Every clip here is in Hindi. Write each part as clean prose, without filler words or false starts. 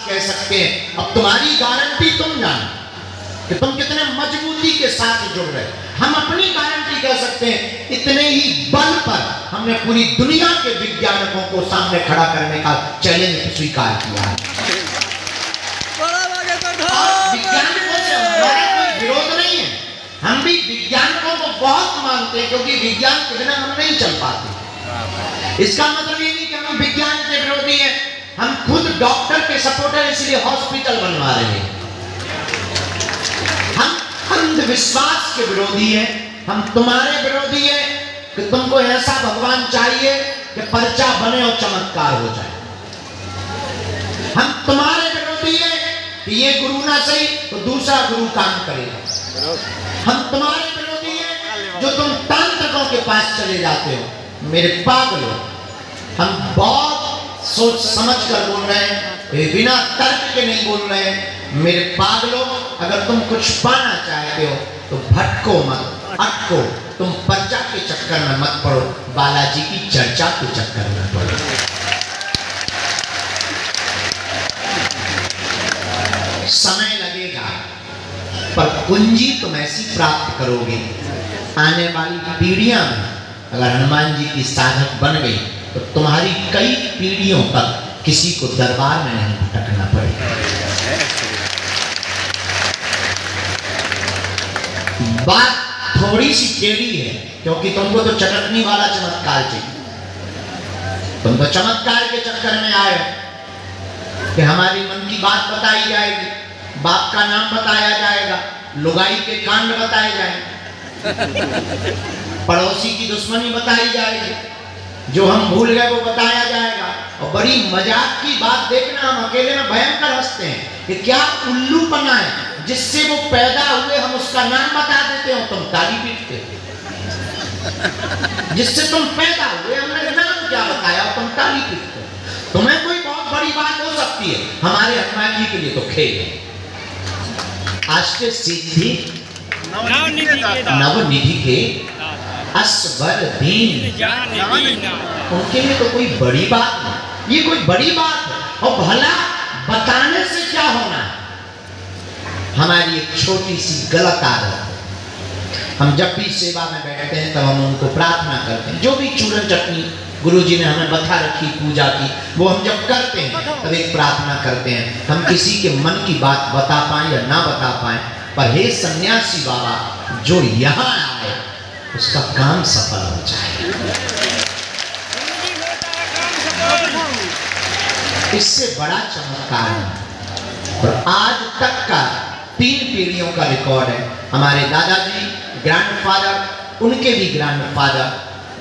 कह सकते हैं। अब तुम्हारी गारंटी तुम जानो कि तुम कितने मजबूती के साथ जुड़ रहे। हम अपनी गारंटी कह सकते हैं, इतने ही बल पर हमने पूरी दुनिया के वैज्ञानिकों को सामने खड़ा करने का चैलेंज स्वीकार किया है। वैज्ञानिकों से हमारा कोई विरोध नहीं है, हम भी वैज्ञानिकों को बहुत मानते हैं, क्योंकि विज्ञान के बिना हम नहीं चल पाते। इसका मतलब ये नहीं कि हम विज्ञान के विरोधी हैं, हम खुद डॉक्टर के सपोर्टर, इसलिए हॉस्पिटल बनवा रहे हैं। हम अंधविश्वास के विरोधी हैं, हम तुम्हारे विरोधी हैं कि तुमको ऐसा भगवान चाहिए कि पर्चा बने और चमत्कार हो जाए। हम तुम्हारे विरोधी हैं कि ये गुरु ना सही तो दूसरा गुरु काम करेगा। हम तुम्हारे विरोधी हैं जो तुम तांत्रिकों के पास चले जाते हो। मेरे पागलों, हम बहुत सोच समझ कर बोल रहे हैं, बिना तर्क के नहीं बोल रहे हैं। मेरे पागलों, अगर तुम कुछ पाना चाहते हो तो भटको मत, अटको। तुम पर्चा के चक्कर में मत पड़ो, बालाजी की चर्चा के चक्कर में पड़ो। समय लगेगा पर कुंजी तुम ऐसी प्राप्त करोगे, आने वाली पीढ़ियां में अगर हनुमान जी की साधक बन गई तो तुम्हारी कई पीढ़ियों तक किसी को दरबार में नहीं भटकना पड़ेगा। बात थोड़ी सी टेढ़ी है, क्योंकि तुमको तो चटकनी वाला चमत्कार चाहिए। तुम तो चमत्कार के चक्कर में आए कि हमारी मन की बात बताई जाएगी, बाप का नाम बताया जाएगा, लुगाई के कांड बताए जाएंगे, पड़ोसी की दुश्मनी बताई जाएगी, जो हम भूल गए वो बताया जाएगा। और बड़ी मजाक की बात देखना, हम अकेले में भयंकर हंसते हैं कि क्या उल्लूपना है जिससे वो पैदा हुए, हम उसका नाम बता देते हो, तुम ताली पीटते हो। जिससे तुम पैदा हुए हमने नाम क्या बताया, तुम ताली पीटते हो। तुम्हें कोई बहुत बड़ी बात हो सकती है, हमारे हनुमान जी के लिए तो खेल है। अष्ट सिद्धि नवनिधि के असवर दीन, उनके लिए तो कोई बड़ी बात नहीं, ये कोई बड़ी बात है। और भला बताने से क्या होना है, हमारी एक छोटी सी गलत आदत है। हम जब भी सेवा में बैठते हैं तब हम उनको प्रार्थना करते हैं, जो भी चूरन चटनी गुरुजी ने हमें बता रखी पूजा की, वो हम जब करते हैं तब एक प्रार्थना करते हैं, हम किसी के मन की बात बता पाएं या ना बता पाएं, पर हे सन्यासी बाबा जो यहाँ आए उसका काम सफल हो जाए। इससे बड़ा चमत्कार है। और आज तक का 3 पीढ़ियों का रिकॉर्ड है। हमारे दादाजी, ग्रैंडफादर, उनके भी ग्रैंडफादर,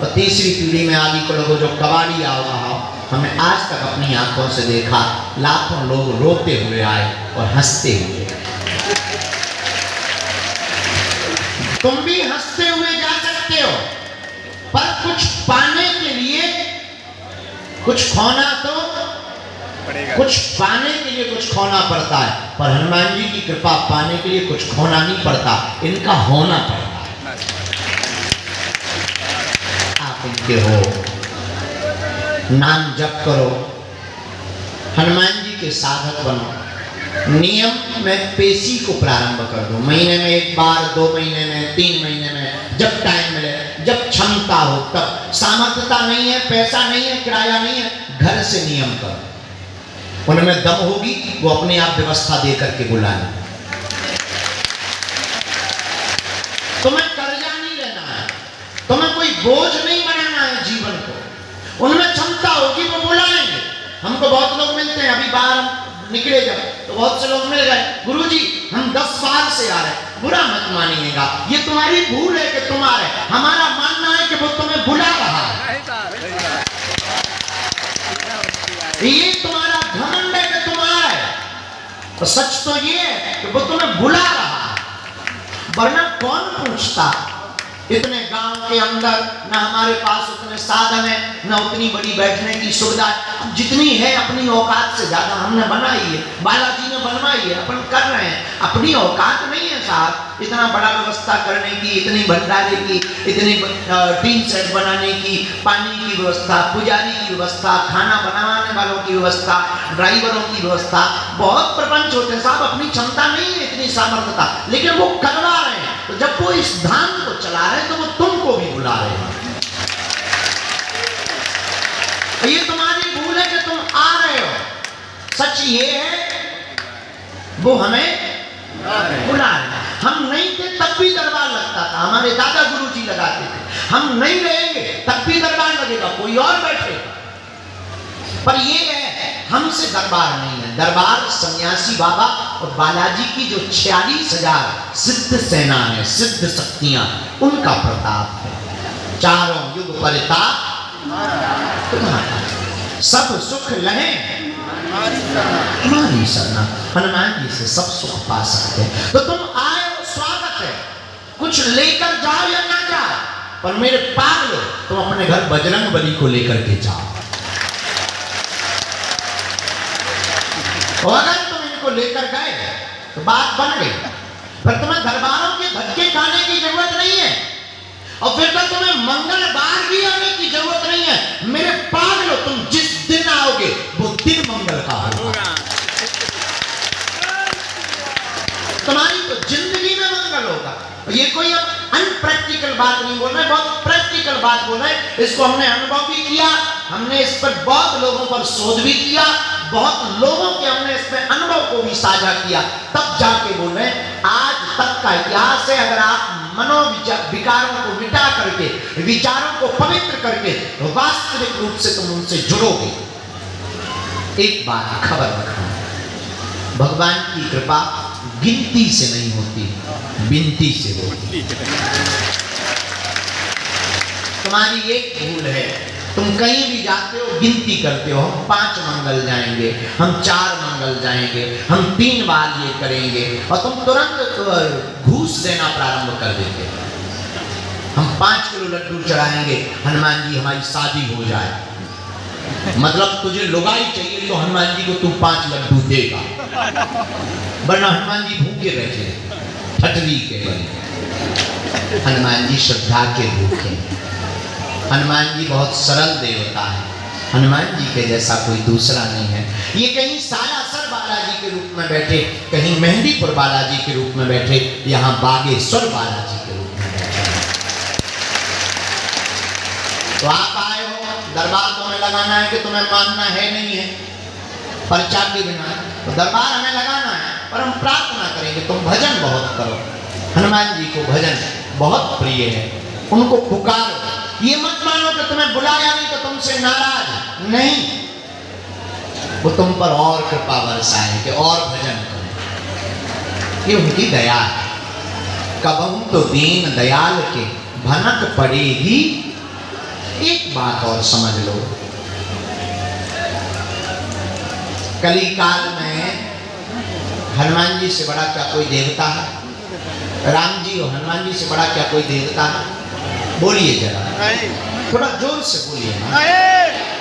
और तीसरी पीढ़ी में आदि को लोगों जो कबाड़ी आ रहा, हमने आज तक अपनी आंखों से देखा लाखों लोग रोते हुए आए और हंसते हुए। तुम भी हंसते हुए जा सकते हो, पर कुछ पाने के लिए कुछ खोना तो पड़ेगा। कुछ पाने के लिए कुछ खोना पड़ता है, पर हनुमान जी की कृपा पाने के लिए कुछ खोना नहीं पड़ता, इनका होना पड़ता है। आप इनके हो, नाम जप करो, हनुमान जी के साधक बनो। नियम में पेशी को प्रारंभ कर दो, महीने में 1 बार, 2 महीने में, 3 महीने में, जब टाइम मिले, जब क्षमता हो तब। सामर्थ्यता नहीं है, पैसा नहीं है, किराया नहीं है, घर से नियम करो। उनमें दम होगी वो अपने आप व्यवस्था दे करके बुलाए। तुम्हें कर्जा नहीं लेना है, तुम्हें कोई बोझ नहीं बनाना है जीवन को। उनमें क्षमता होगी वो बुलाएंगे। हमको बहुत लोग मिलते हैं, अभी बाहर निकले जब तो बहुत से लोग मिल गए, गुरुजी हम 10 बार से आ रहे हैं। बुरा मत मानिएगा, ये तुम्हारी भूल है कि तुम आ रहे। हमारा मानना है कि वो तुम्हें बुला रहा है, ये तुम्हारा घमंड है कि तुम आ रहे। तो सच तो ये है कि वो तुम्हें बुला रहा है, वरना कौन पूछता। इतने गांव के अंदर ना हमारे पास उतने साधन है, ना उतनी बड़ी बैठने की सुविधा है। जितनी है अपनी औकात से ज्यादा हमने बनाई है, बालाजी ने बनवाई है, अपन कर रहे हैं। अपनी औकात नहीं है साहब इतना बड़ा व्यवस्था करने की, इतनी भंडारे की, इतनी टीन सेट बनाने की, पानी की व्यवस्था, पुजारी की व्यवस्था, खाना बनाने वालों की व्यवस्था, ड्राइवरों की व्यवस्था। बहुत प्रपंच होते हैं साहब, अपनी क्षमता नहीं है इतनी सामर्थ्यता, लेकिन वो करवा रहे हैं। तो जब वो इस धाम को चला रहे हैं तो वो तुमको भी बुला रहे हैं। ये तुम्हारी भूल है कि तुम आ रहे हो। सच ये है वो हमें बुला रहे हैं। हम नहीं थे तब भी दरबार लगता था, हमारे दादा गुरुजी लगाते थे। हम नहीं रहेंगे तब भी दरबार लगेगा, कोई और बैठेगा। पर ये है हमसे दरबार नहीं है। दरबार सन्यासी बाबा और बालाजी की जो 46,000 सिद्ध सेना है, सिद्ध शक्तियां, उनका प्रताप है। चारों युग परिताप तुम्हारा, सब सुख लहे हमारी सरना। हनुमान जी से सब सुख पा सकते हैं। तो तुम आए हो, स्वागत है। कुछ लेकर जाओ या ना जाओ, पर मेरे पागल, तुम अपने घर बजरंग बली को लेकर के जाओ। और अगर तुम इनको लेकर गए तो बात बन गई। फिर तुम्हें दरबारों के धक्के खाने की जरूरत नहीं है, और फिर तो तुम्हें मंगलवार भी आने की जरूरत नहीं है। मेरे पागल, तुम जिस दिन आओगे वो दिन मंगल का होगा। तुम्हारी तो जिंदगी में मंगल होगा। ये कोई अब अनप्रैक्टिकल बात नहीं बोल रहे, बहुत प्रैक्टिकल बात बोल रहे। इसको हमने अनुभव भी किया, हमने इस पर बहुत लोगों पर शोध भी किया, बहुत लोगों के हमने इसमें अनुभव को भी साझा किया, तब जाके बोल रहे हैं। आज तक का इतिहास है, अगर आप मनोविकारों को मिटा करके, विचारों को पवित्र करके वास्तविक रूप से तुम उनसे जुड़ोगे। एक बात खबर रखना, भगवान की कृपा गिनती से नहीं होती, बिनती से होती। तुम्हारी एक भूल है, तुम कहीं भी जाते हो गिनती करते हो। हम 5 मंगल जाएंगे, हम 4 मंगल जाएंगे, हम 3 बार ये करेंगे, और तुम तुरंत घूस देना प्रारंभ कर देते। हम 5 किलो लड्डू चढ़ाएंगे, हनुमान जी हमारी शादी हो जाए। मतलब तुझे लुगाई चाहिए तो हनुमान जी को तू 5 लड्डू देगा, वरना हनुमान जी भूखे बैठे, ठटरी के बने। हनुमान जी श्रद्धा के भूखे। हनुमान जी बहुत सरल देवता है, हनुमान जी के जैसा कोई दूसरा नहीं है। ये कहीं सालासर बालाजी के रूप में बैठे, कहीं मेहंदीपुर बालाजी के रूप में बैठे, यहाँ बागेश्वर बालाजी के रूप में बैठे। तो आप आए हो, दरबार तुम्हें लगाना है कि तुम्हें मानना है नहीं है, पर्चा के बिना। तो दरबार हमें लगाना है, पर हम प्रार्थना करेंगे तुम भजन बहुत करो। हनुमान जी को भजन बहुत प्रिय है, उनको पुकारो। ये मत मानो कि तुम्हें बुलाया नहीं तो तुमसे नाराज नहीं, वो तुम पर और कृपा बरसाए कि और भजन करो। ये उनकी दया है। कबहू तो दीन दयाल के भनक पड़ेगी। एक बात और समझ लो, कली काल में हनुमान जी से बड़ा क्या कोई देवता है? राम जी और हनुमान जी से बड़ा क्या कोई देवता है? बोलिए जरा, थोड़ा जोर से बोलिए ना,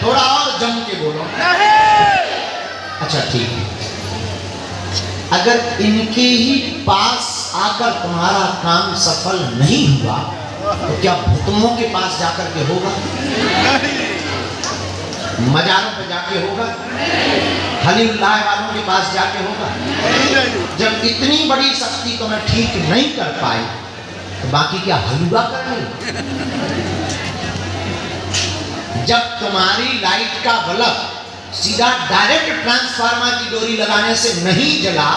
थोड़ा और जम के बोलो। अच्छा ठीक है, अगर इनके ही पास आकर तुम्हारा काम सफल नहीं हुआ तो क्या भूतमों के पास जाकर के होगा? मजारों पे जाके होगा? हलीउल्लाह वालों के पास जाके होगा? जब इतनी बड़ी शक्ति तुम्हें ठीक नहीं कर पाई तो बाकी क्या हलवा करने? जब तुम्हारी लाइट का बल्ब सीधा डायरेक्ट ट्रांसफार्मर की डोरी लगाने से नहीं जला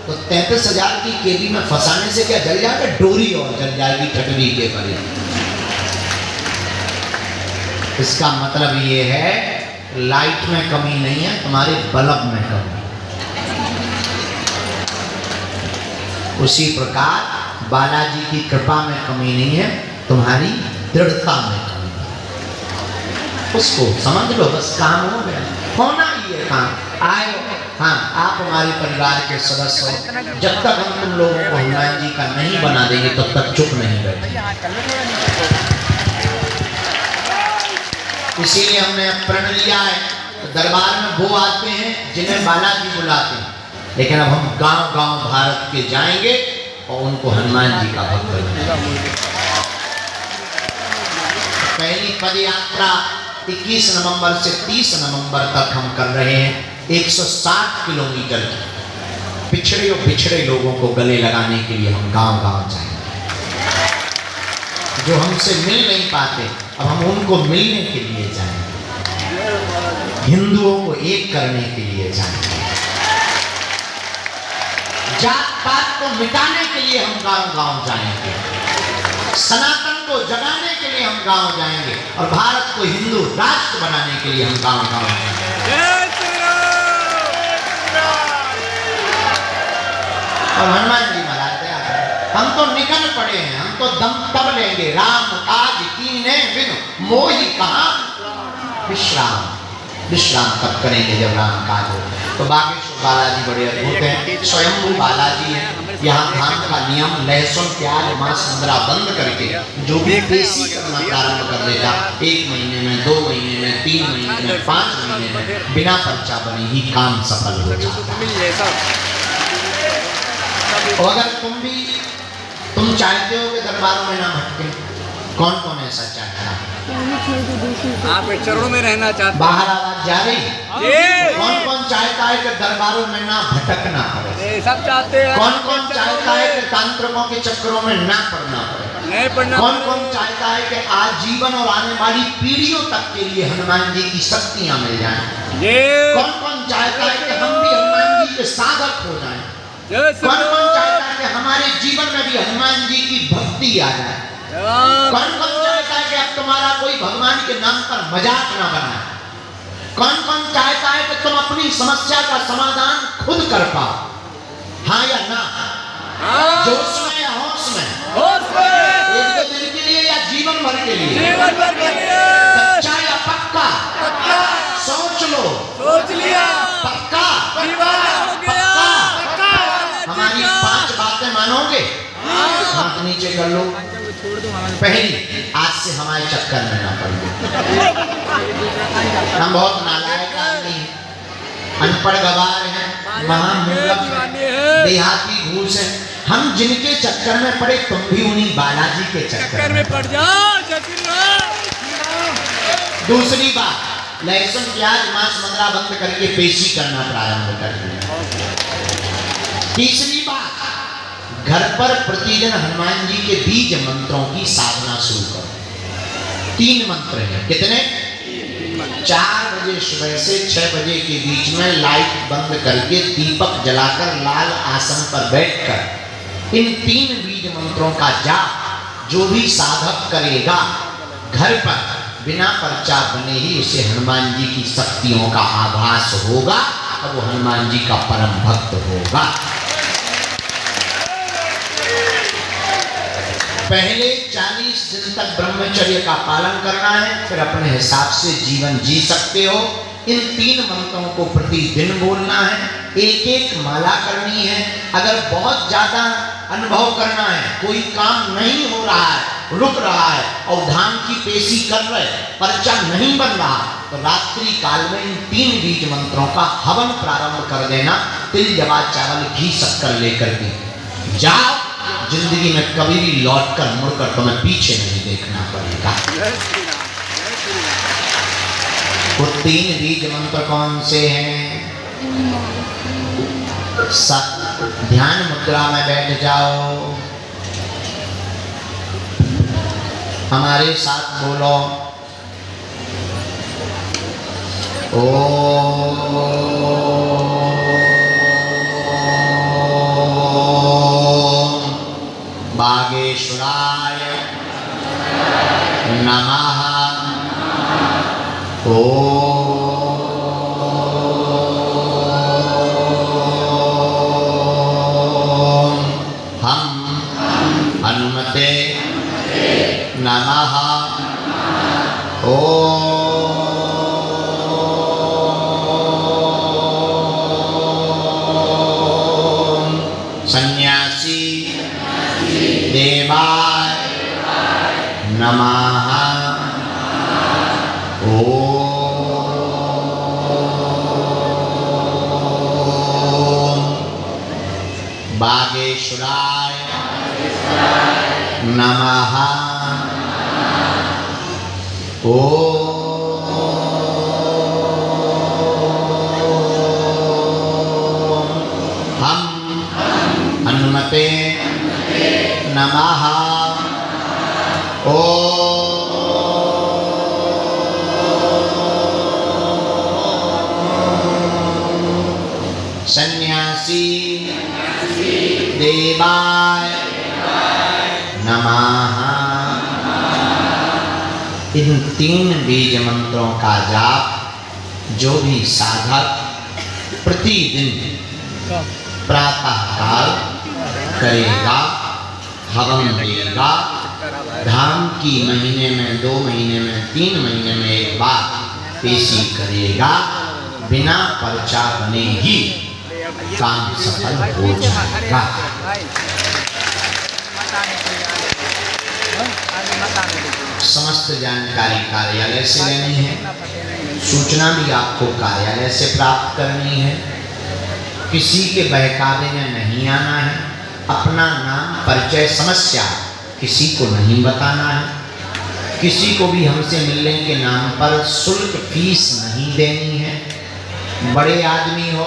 तो 33,000 की केबी में फंसाने से क्या जल जाएगा? डोरी और जल जाएगी ठटरी के परे। इसका मतलब ये है लाइट में कमी नहीं है, तुम्हारे बल्ब में कमी। उसी प्रकार बालाजी की कृपा में कमी नहीं है, तुम्हारी दृढ़ता में कमी है। उसको समझ लो, बस काम हो गया, होना ही है काम। आए हाँ, आप हमारे परिवार के सदस्य हो। जब तक हम तुम लोगों को हनुमान जी का नहीं बना देंगे तब तक चुप नहीं बैठे। इसीलिए हमने प्रण लिया है, तो दरबार में वो आते हैं जिन्हें बालाजी बुलाते हैं, लेकिन अब हम गांव-गांव भारत के जाएंगे और उनको हनुमान जी का भक्त बनाएंगे। पहली पद यात्रा 21 नवंबर से 30 नवंबर तक हम कर रहे हैं। 160 किलोमीटर पिछड़े और बिछड़े लोगों को गले लगाने के लिए हम गांव-गांव जाएंगे। जो हमसे मिल नहीं पाते अब हम उनको मिलने के लिए जाएंगे। हिंदुओं को एक करने के लिए जाएंगे। जात पात को मिटाने के लिए हम गांव-गांव जाएंगे। सनातन को जगाने के लिए हम गांव जाएंगे और भारत को हिंदू राष्ट्र बनाने के लिए हम गांव-गांव जाएंगे। और हनुमान जी महाराज हम तो निकल पड़े हैं, हम तो दम तब लेंगे। राम काज कीने बिन मोहि कहाँ विश्राम। विश्राम तब करेंगे जब राम काज हो। तो बागेश्वर बालाजी बड़े अद्भुत हैं, स्वयंभू बालाजी हैं। यहाँ धाम का नियम लहसुन प्याज मांस मुद्रा बंद करके जो भी पेशी करना प्रारंभ कर देगा 1 महीने में, 2 महीने में, 3 महीने में, 5 महीने में बिना पर्चा बने ही काम सफल हो जाता है। और अगर तुम चाहते हो कि दरबारों में ना भटके, कौन कौन ऐसा चाहता है? आप चरणों में रहना चाहते। बाहर आवाज जा रही? कौन कौन चाहता है कि दरबारों में ना भटकना पड़े? सब चाहते हैं। कौन कौन चाहता है कि तांत्रिकों के चक्करों में ना पड़ना पड़े? नहीं पड़ना। कौन कौन चाहता है कि आजीवन और आने वाली पीढ़ियों तक के लिए हनुमान जी की शक्तियां मिल जाएं? कौन कौन चाहता है कि हम भी हनुमान जी के साधक हो जाएं? कौन कौन चाहता है कि हमारे जीवन में भी हनुमान जी की भक्ति आ जाए? कौन कौन चाहता है कि अब तुम्हारा कोई भगवान के नाम पर मजाक ना बनाए? कौन कौन चाहता है कि तुम अपनी समस्या का समाधान खुद कर पाओ? हाँ या ना? जोश में या होश में? एक दो दिन के लिए या जीवन भर के लिए? कच्चा या पक्का? सोच लो। सोच लिया। पक्का? पक्का। हमारी 5 बातें मानोगे? हाथ नीचे कर लो। पहली, आज से हमारे चक्कर में ना पड़िए। हम बहुत नालायक आदमी हैं, अनपढ़ गवार हैं, महामूर्ख हैं, देहाती घूस हैं। हम जिनके चक्कर में पड़े तुम भी उन्हीं बालाजी के चक्कर में पड़ जाओ। दूसरी बात, लहसुन प्याज मांस मुद्रा बंद करके पेशी करना प्रारंभ कर दिया। तीसरी बात, घर पर प्रतिदिन हनुमान जी के बीज मंत्रों की साधना शुरू करो। 3 मंत्र हैं। कितने? 4 बजे सुबह से 6 बजे के बीच में लाइट बंद करके दीपक जलाकर लाल आसन पर बैठकर इन 3 बीज मंत्रों का जाप जो भी साधक करेगा घर पर बिना पर्चा बने ही उसे हनुमान जी की शक्तियों का आभास होगा और वो हनुमान जी का परम भक्त होगा। पहले 40 दिन तक ब्रह्मचर्य का पालन करना है, फिर अपने हिसाब से जीवन जी सकते हो। इन 3 मंत्रों को प्रतिदिन बोलना है, एक माला करनी है। अगर बहुत ज्यादा अनुभव करना है, कोई काम नहीं हो रहा है, रुक रहा है और धाम की पेशी कर रहे, पर्चा नहीं बन रहा, तो रात्रि काल में इन 3 बीज मंत्रों का हवन प्रारंभ कर देना। तिल जवा चावल घी शक्कर लेकर के जाओ। जिंदगी में कभी भी लौटकर मुड़कर तुम्हें पीछे नहीं देखना पड़ेगा। वो 3 बीज मंत्र कौन से हैं? ध्यान मुद्रा में बैठ जाओ, हमारे साथ बोलो बागेश्वराय नमः। हम हनुमते नमः। सन्यासी देवाय नमः। बागेश्वराय नमः। गणपते नमः। सन्यासी देवाय नमः। इन 3 बीज मंत्रों का जाप जो भी साधक प्रतिदिन प्रातः काल करेगा, हवन देगा, धाम की महीने में, 2 महीने में, 3 महीने में एक बार पेशी करेगा, बिना पर्चा बने ही काम सफल हो जाएगा। समस्त जानकारी कार्यालय से लेनी है, सूचना भी आपको कार्यालय से प्राप्त करनी है। किसी के बहकावे में नहीं आना है। अपना नाम, परिचय, समस्या किसी को नहीं बताना है। किसी को भी हमसे मिलने के नाम पर शुल्क फीस नहीं देनी है। बड़े आदमी हो,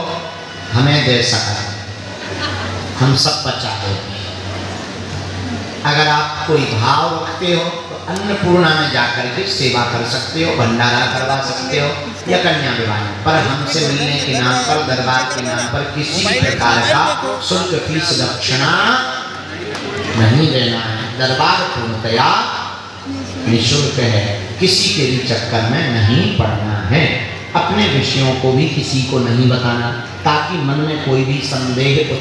हमें दे सका, हम सब बचा देते हैं। अगर आप कोई भाव रखते हो तो अन्नपूर्णा में जाकर के सेवा कर सकते हो, भंडारा करवा सकते हो या कन्या विवाह, पर हमसे मिलने के नाम पर, दरबार के नाम पर किसी प्रकार का शुल्क फीस दक्षिणा नहीं देना है। दरबार पूर्णतया निःशुल्क है, किसी के भी चक्कर में नहीं पड़ना है। अपने विषयों को भी किसी को नहीं बताना, ताकि मन में कोई भी संदेह